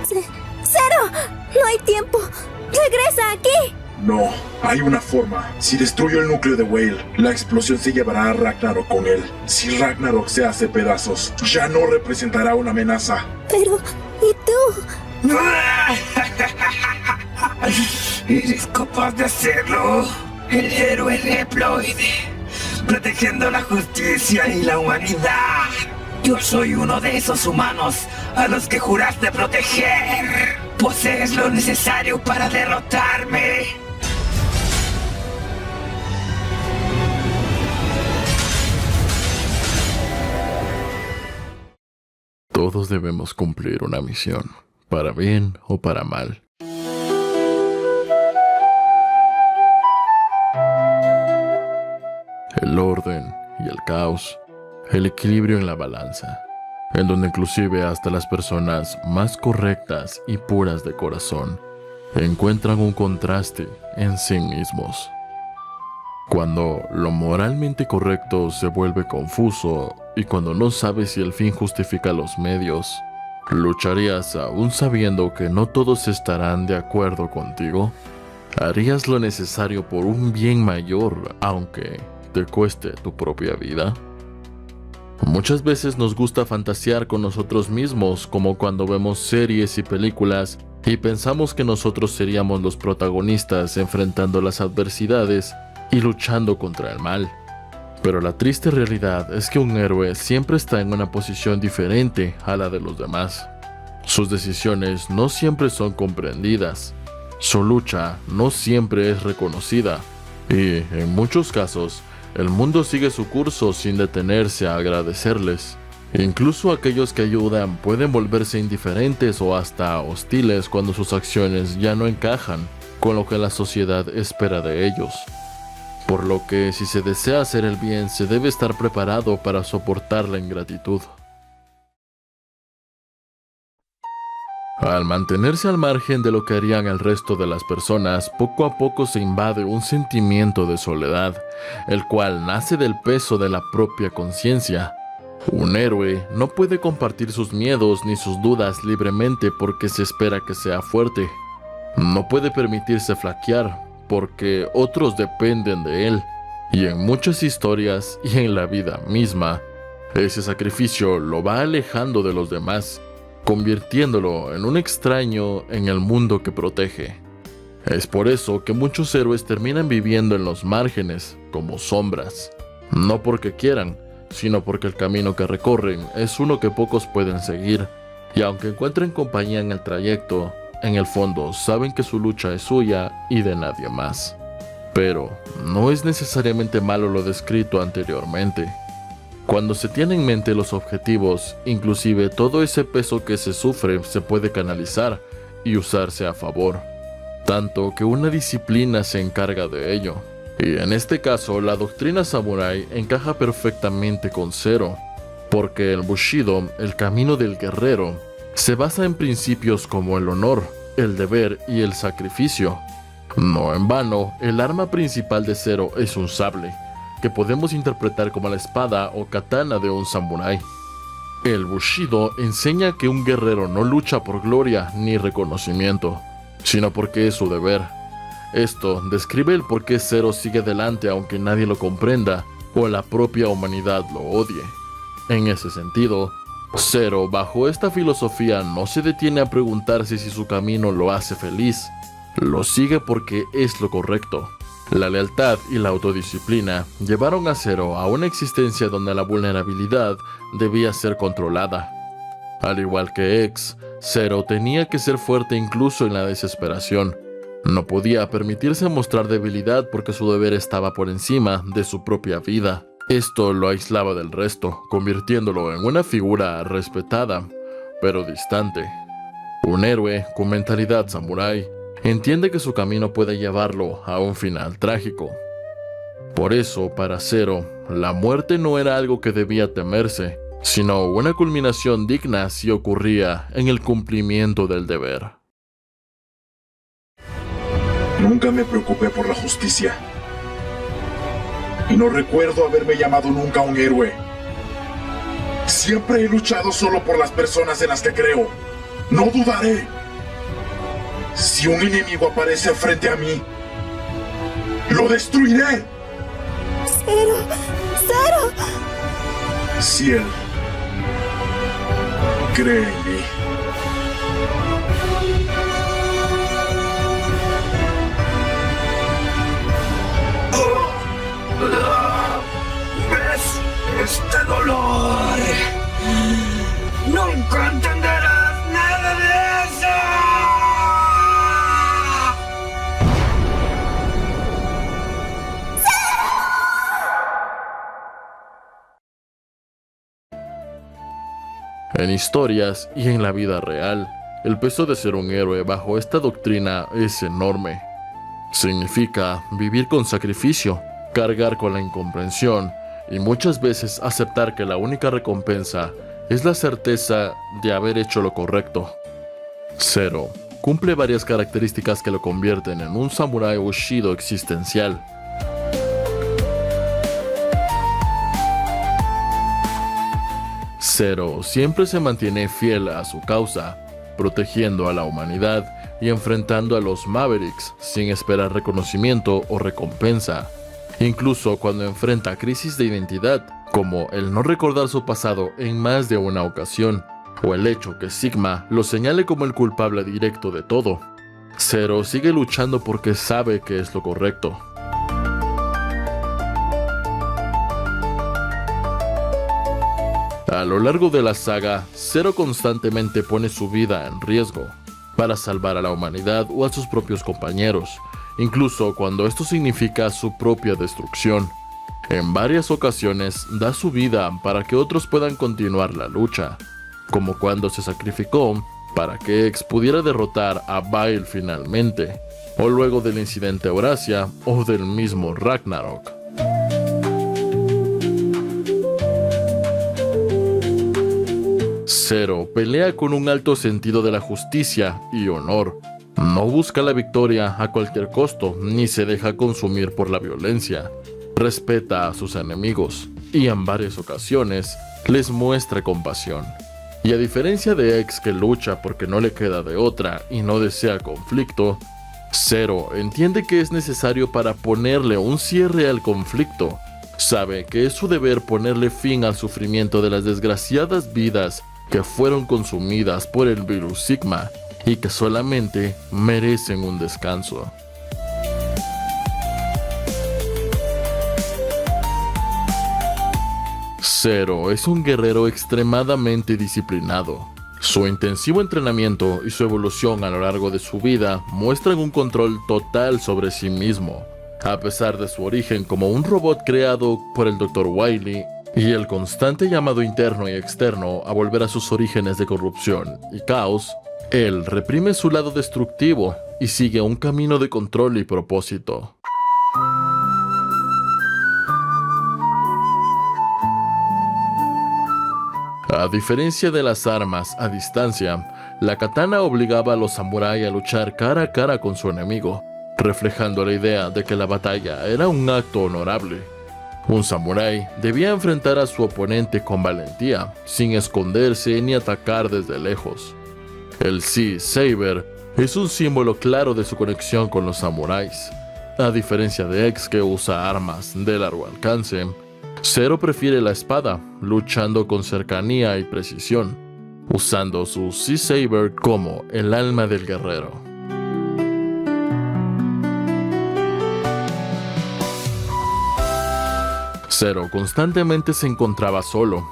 ¡Zero! ¡No hay tiempo! ¡Regresa aquí! No, hay una forma. Si destruyo el núcleo de Whale, la explosión se llevará a Ragnarok con él. Si Ragnarok se hace pedazos, ya no representará una amenaza. Pero, ¿y tú? ¿Eres capaz de hacerlo? El héroe reploide, protegiendo la justicia y la humanidad. Yo soy uno de esos humanos a los que juraste proteger. Posees lo necesario para derrotarme. Todos debemos cumplir una misión, para bien o para mal. El orden y el caos, el equilibrio en la balanza, en donde inclusive hasta las personas más correctas y puras de corazón encuentran un contraste en sí mismos. Cuando lo moralmente correcto se vuelve confuso y cuando no sabes si el fin justifica los medios, ¿lucharías aún sabiendo que no todos estarán de acuerdo contigo? ¿Harías lo necesario por un bien mayor, aunque te cueste tu propia vida? Muchas veces nos gusta fantasear con nosotros mismos, como cuando vemos series y películas y pensamos que nosotros seríamos los protagonistas enfrentando las adversidades y luchando contra el mal. Pero la triste realidad es que un héroe siempre está en una posición diferente a la de los demás. Sus decisiones no siempre son comprendidas, su lucha no siempre es reconocida y, en muchos casos, el mundo sigue su curso sin detenerse a agradecerles. Incluso aquellos que ayudan pueden volverse indiferentes o hasta hostiles cuando sus acciones ya no encajan con lo que la sociedad espera de ellos. Por lo que si se desea hacer el bien, se debe estar preparado para soportar la ingratitud. Al mantenerse al margen de lo que harían el resto de las personas, poco a poco se invade un sentimiento de soledad, el cual nace del peso de la propia conciencia. Un héroe no puede compartir sus miedos ni sus dudas libremente porque se espera que sea fuerte. No puede permitirse flaquear porque otros dependen de él. Y en muchas historias y en la vida misma, ese sacrificio lo va alejando de los demás, convirtiéndolo en un extraño en el mundo que protege. Es por eso que muchos héroes terminan viviendo en los márgenes, como sombras. No porque quieran, sino porque el camino que recorren es uno que pocos pueden seguir, y aunque encuentren compañía en el trayecto, en el fondo saben que su lucha es suya y de nadie más. Pero no es necesariamente malo lo descrito anteriormente. Cuando se tiene en mente los objetivos, inclusive todo ese peso que se sufre se puede canalizar y usarse a favor, tanto que una disciplina se encarga de ello. Y en este caso, la doctrina samurái encaja perfectamente con Zero, porque el Bushido, el camino del guerrero, se basa en principios como el honor, el deber y el sacrificio. No en vano, el arma principal de Zero es un sable, que podemos interpretar como la espada o katana de un samurái. El Bushido enseña que un guerrero no lucha por gloria ni reconocimiento, sino porque es su deber. Esto describe el por qué Zero sigue adelante aunque nadie lo comprenda o la propia humanidad lo odie. En ese sentido, Zero, bajo esta filosofía, no se detiene a preguntarse si su camino lo hace feliz. Lo sigue porque es lo correcto. La lealtad y la autodisciplina llevaron a Zero a una existencia donde la vulnerabilidad debía ser controlada. Al igual que X, Zero tenía que ser fuerte incluso en la desesperación. No podía permitirse mostrar debilidad porque su deber estaba por encima de su propia vida. Esto lo aislaba del resto, convirtiéndolo en una figura respetada, pero distante. Un héroe con mentalidad samurái entiende que su camino puede llevarlo a un final trágico. Por eso, para Zero, la muerte no era algo que debía temerse, sino una culminación digna si ocurría en el cumplimiento del deber. Nunca me preocupé por la justicia. Y no recuerdo haberme llamado nunca un héroe. Siempre he luchado solo por las personas en las que creo. No dudaré. Si un enemigo aparece frente a mí, ¡lo destruiré! Zero. Zero. Si él cree en mí. ¿Ves este dolor? ¡Nunca entenderás nada de eso! En historias y en la vida real, el peso de ser un héroe bajo esta doctrina es enorme. Significa vivir con sacrificio, cargar con la incomprensión y muchas veces aceptar que la única recompensa es la certeza de haber hecho lo correcto. Zero cumple varias características que lo convierten en un samurái Bushido existencial. Zero siempre se mantiene fiel a su causa, protegiendo a la humanidad y enfrentando a los Mavericks sin esperar reconocimiento o recompensa. Incluso cuando enfrenta crisis de identidad, como el no recordar su pasado en más de una ocasión, o el hecho que Sigma lo señale como el culpable directo de todo. Zero sigue luchando porque sabe que es lo correcto. A lo largo de la saga, Zero constantemente pone su vida en riesgo para salvar a la humanidad o a sus propios compañeros, incluso cuando esto significa su propia destrucción. En varias ocasiones da su vida para que otros puedan continuar la lucha, como cuando se sacrificó para que X pudiera derrotar a Bail finalmente, o luego del incidente Eurasia o del mismo Ragnarok. Zero pelea con un alto sentido de la justicia y honor. No busca la victoria a cualquier costo, ni se deja consumir por la violencia. Respeta a sus enemigos, y en varias ocasiones les muestra compasión. Y a diferencia de X que lucha porque no le queda de otra y no desea conflicto, Zero entiende que es necesario para ponerle un cierre al conflicto. Sabe que es su deber ponerle fin al sufrimiento de las desgraciadas vidas que fueron consumidas por el virus Sigma y que solamente merecen un descanso. Zero es un guerrero extremadamente disciplinado. Su intensivo entrenamiento y su evolución a lo largo de su vida muestran un control total sobre sí mismo, a pesar de su origen como un robot creado por el Dr. Wily y el constante llamado interno y externo a volver a sus orígenes de corrupción y caos. Él reprime su lado destructivo y sigue un camino de control y propósito. A diferencia de las armas a distancia, la katana obligaba a los samuráis a luchar cara a cara con su enemigo, reflejando la idea de que la batalla era un acto honorable. Un samurái debía enfrentar a su oponente con valentía, sin esconderse ni atacar desde lejos. El Sea Saber es un símbolo claro de su conexión con los samuráis. A diferencia de X que usa armas de largo alcance, Zero prefiere la espada, luchando con cercanía y precisión, usando su Sea Saber como el alma del guerrero. Zero constantemente se encontraba solo,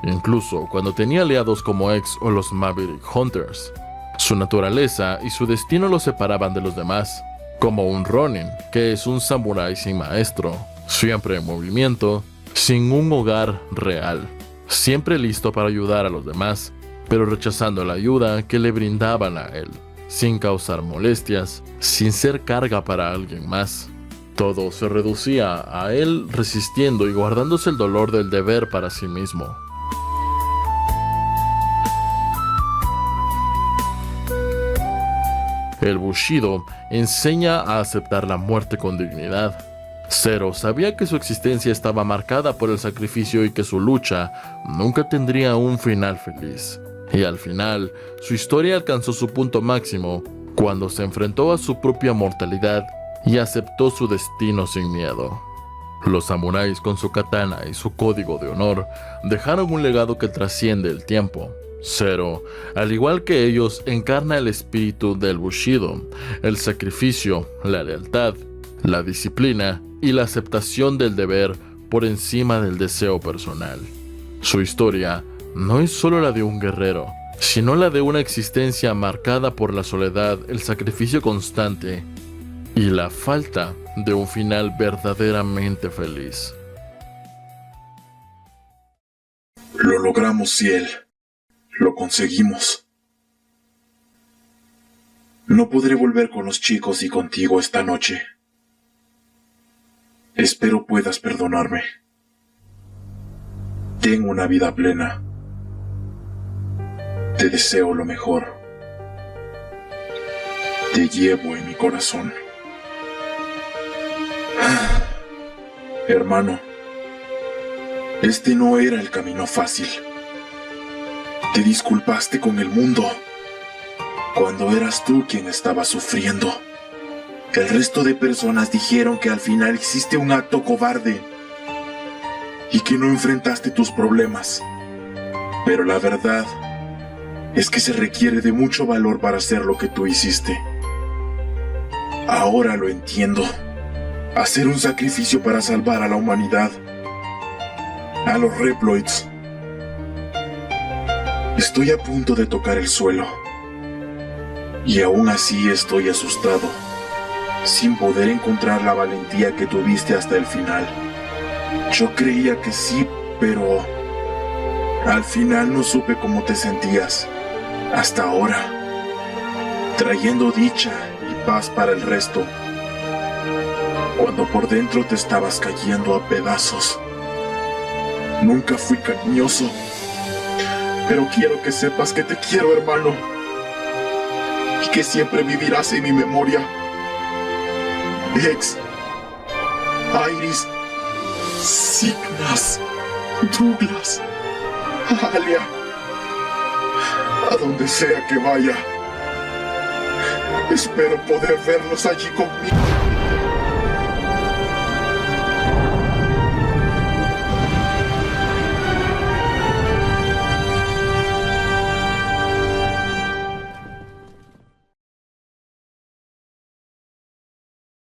incluso cuando tenía aliados como X o los Maverick Hunters. Su naturaleza y su destino lo separaban de los demás, como un Ronin, que es un samurái sin maestro, siempre en movimiento, sin un hogar real, siempre listo para ayudar a los demás, pero rechazando la ayuda que le brindaban a él, sin causar molestias, sin ser carga para alguien más. Todo se reducía a él resistiendo y guardándose el dolor del deber para sí mismo. El Bushido enseña a aceptar la muerte con dignidad. Zero sabía que su existencia estaba marcada por el sacrificio y que su lucha nunca tendría un final feliz. Y al final, su historia alcanzó su punto máximo cuando se enfrentó a su propia mortalidad y aceptó su destino sin miedo. Los samuráis, con su katana y su código de honor, dejaron un legado que trasciende el tiempo. Zero, al igual que ellos, encarna el espíritu del Bushido, el sacrificio, la lealtad, la disciplina y la aceptación del deber por encima del deseo personal. Su historia no es solo la de un guerrero, sino la de una existencia marcada por la soledad, el sacrificio constante y la falta de un final verdaderamente feliz. Lo logramos, Ciel. Lo conseguimos. No podré volver con los chicos y contigo esta noche. Espero puedas perdonarme. Tengo una vida plena. Te deseo lo mejor. Te llevo en mi corazón. Hermano, este no era el camino fácil. Te disculpaste con el mundo cuando eras tú quien estaba sufriendo. El resto de personas dijeron que al final hiciste un acto cobarde y que no enfrentaste tus problemas. Pero la verdad es que se requiere de mucho valor para hacer lo que tú hiciste. Ahora lo entiendo. Hacer un sacrificio para salvar a la humanidad. A los Reploids. Estoy a punto de tocar el suelo. Y aún así estoy asustado, sin poder encontrar la valentía que tuviste hasta el final. Yo creía que sí, pero al final no supe cómo te sentías. Hasta ahora, trayendo dicha y paz para el resto, cuando por dentro te estabas cayendo a pedazos. Nunca fui cariñoso, pero quiero que sepas que te quiero, hermano, y que siempre vivirás en mi memoria. Ex, Iris, Signas, Douglas, Alia, a donde sea que vaya, espero poder verlos allí conmigo.